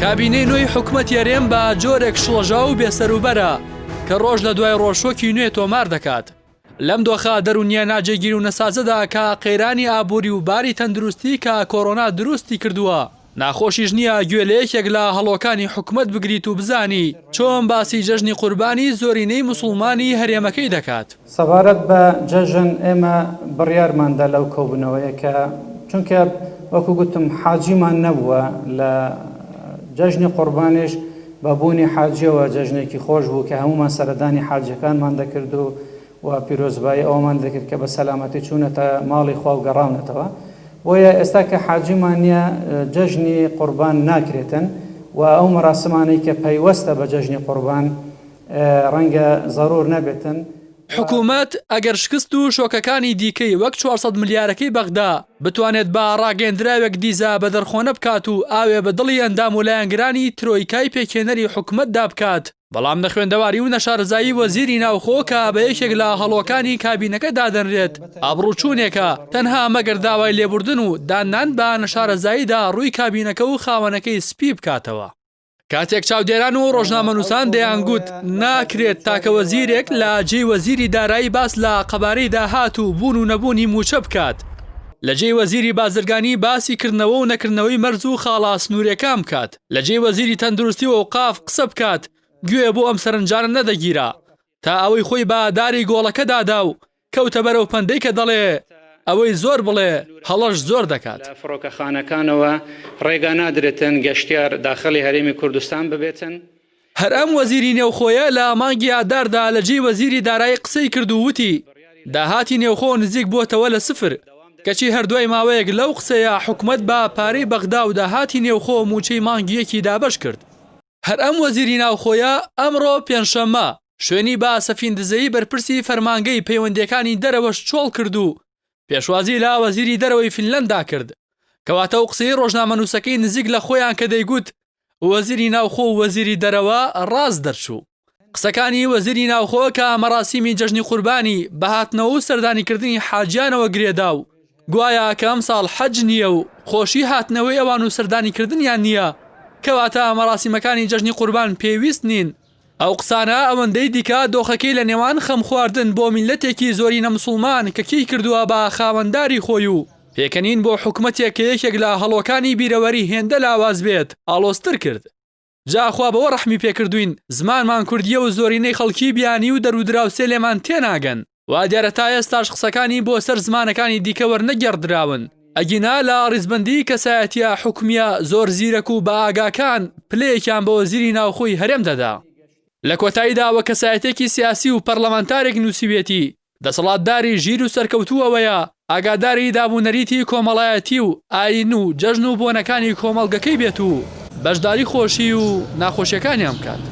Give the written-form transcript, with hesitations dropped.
کابینەی نوێی حکومەت یاریێم بە جۆرێک شڵەژاو و بێسەروبەرە کە ڕۆژ لە دوای ڕۆژۆکی نوێ تۆمار دەکات. لەم دۆخە دەرونیە ناجێگیر و نەسازەدا کە قەیرانی ئابووری و باری تەندروستی کە کۆڕۆنا دروستی کردووە. ناخۆشیش نییە گوێ لە یەکێک لە هەڵۆکانی حکومەت بگریت و بزانی چۆن باسی جەژنی قوربانی زۆرینەی موسڵمانی هەرێمەکەی دەکات. سەبارەت بە جەژن ئێمە بڕیارماندا لەو کۆبوونەوەیە کە چونکە وەکو گوتم حاجیمان نەبووە لە جەژنی قوربانیش بەبوونی حاجیەوە جەژنێکی خۆش بوو کە هەمومان سەردانی حاجەکانمان دەکرد و پیرۆزبایی ئەومان دەکرد کە بە سەلامەتی چوونەتە ماڵی خوا و گەڕاونەتەوە. بۆیە ئێستا کە حاجیمان نییە جەژنی قوربان ناکرێتن و ئەو مەراسمانەی کە پەیوەستە بە جەژنی قوربان ڕەنگە زەرور نەبێتن. حکوومەت ئەگەر شکست و شۆکەکانی دیکەی وەک 400 ملیارەکەی بەغدا بتوانێت بە ڕاگەندراوێک دیزا بە دەرخۆنە بکات و ئاوێ بە دڵی ئەندام و لایەنگرانی ترۆیکای پێکێنەری حکوومەتدا بکات. بەڵام لە خوێندەواری و نەشارەزایی وەزیری ناوخۆ کە بە یەکێک لە هەڵۆکانی کابینەکە دادەنرێت ئابڕووچوونێکە تەنها مەگەر داوای لێبوردن و دانان بە نەشارەزاییدا ڕووی کابینەکە و خاوەنەکەی سپی بکاتەوە. کاتێک چاودێران و ڕۆژنامەنووسان دەیانگوت ناکرێت تاکە وەزیرێک لە جێی وەزیری دارایی باس لە قەبارەی داهات و بوون و نەبوونی موچە بکات. لە جێی وەزیری بازرگانی باسی کردنەوە و نەکردنەوەی مەرج و خاڵا سنوورەکان بکات. لە جێی وەزیری تەندروستی و ئەوقاف قسە بکات گوێ بۆ ئەم سەرنجانە نەدەگیرا تا ئەوەی خۆی بە داری گۆڵەکە دادا و کەوتە بەرەو پەندەی کە دەڵێ ئەوەی زۆر بڵێ هەڵەش زۆر دەکات. فڕۆکەخانەکانەوە ڕێگا نادرێتن گەشتیار داخلی هەرێمی کوردستان ببێتن. هەر ئەم وەزیری نێوخۆیە لە مانگی ئاداردا لە جێی وەزیری دارایی قسەی کرد و وتی داهاتی نێوخۆ نزیک بووەتەوە لە سفر کەچی هەردوای ماوەیەک لەو قسەیە حکومەت بە پارەی بەغدا و داهاتی نێوخۆ موچەی مانگیەکی دابەش کرد. هەر ئەم وەزیری ناوخۆیە ئەمڕۆ پێنجشەممە شوێنی با سەفیندزەیی بەرپرسی فەرمانگەی پەیوەندیەکانی دەرەوەش چۆڵ کرد و پێشوازی لا وەزیری دەرەوەی فینلەندا کرد کەواتە و قسەی ڕۆژنامەنووسەکەی نزیک لە خۆیان کە دەیگوت وەزیری ناوخۆ و وەزیری دەرەوە ڕاز دەرچوو. قسەکانی وەزیری ناوخۆ کە مەراسیمی جەژنی قوربانی بەهاتنەوە و سەردانیکردنی حاجیانەوە گرێدا و گوایە کە ئەم ساڵ حەج نییە و خۆشی هاتنەوەی ئەوان و سەردانیکردنیان نییە کەواتە مەراسیمەکانی جەژنی قوربان پێویست نین. ئەو قسانە ئەوەندەی دیکە دۆخەکەی لە نێوان خەم خواردن بۆ میلەتێکی زۆرینە مسڵمان کە کەی کردووە بە خاوەنداری خۆی و پێکەنین بۆ حکومەتێک کە یەکێک لە هەڵۆکانی بیرەوەری هێندە لاواز بێت ئاڵۆستر کرد. جاخوا بەوە ڕەحمی پێکردوین زمانمان کوردیە و زۆرینەی خەڵکی بیانی و دەرودراوسێ لێمان تێناگەن وا دیارە تا ئێستاش قسەکانی بۆ سەر زمانەکانی دیکە وەرنەگەڕدراون. ئەگینا لە ڕیزبەندی کەسایەتیە حکومیە زۆر زیرەک و بە ئاگاکان پلەیەکیان بە وەزیری ناوخۆی هەرێم دەدا. لە کۆتاییدا وە کەسایەتێکی سیاسی و پەرلەمانتارێک نووسیوێتی دەسەڵاتداری ژیر و سەرکەوتووەوەیە ئاگاداری دابوونەریتی کۆمەڵایەتی و ئاین و جەژن و بۆنەکانی کۆمەڵگەکەی بێت و بەشداری خۆشی و ناخۆشیەکانیان بکات.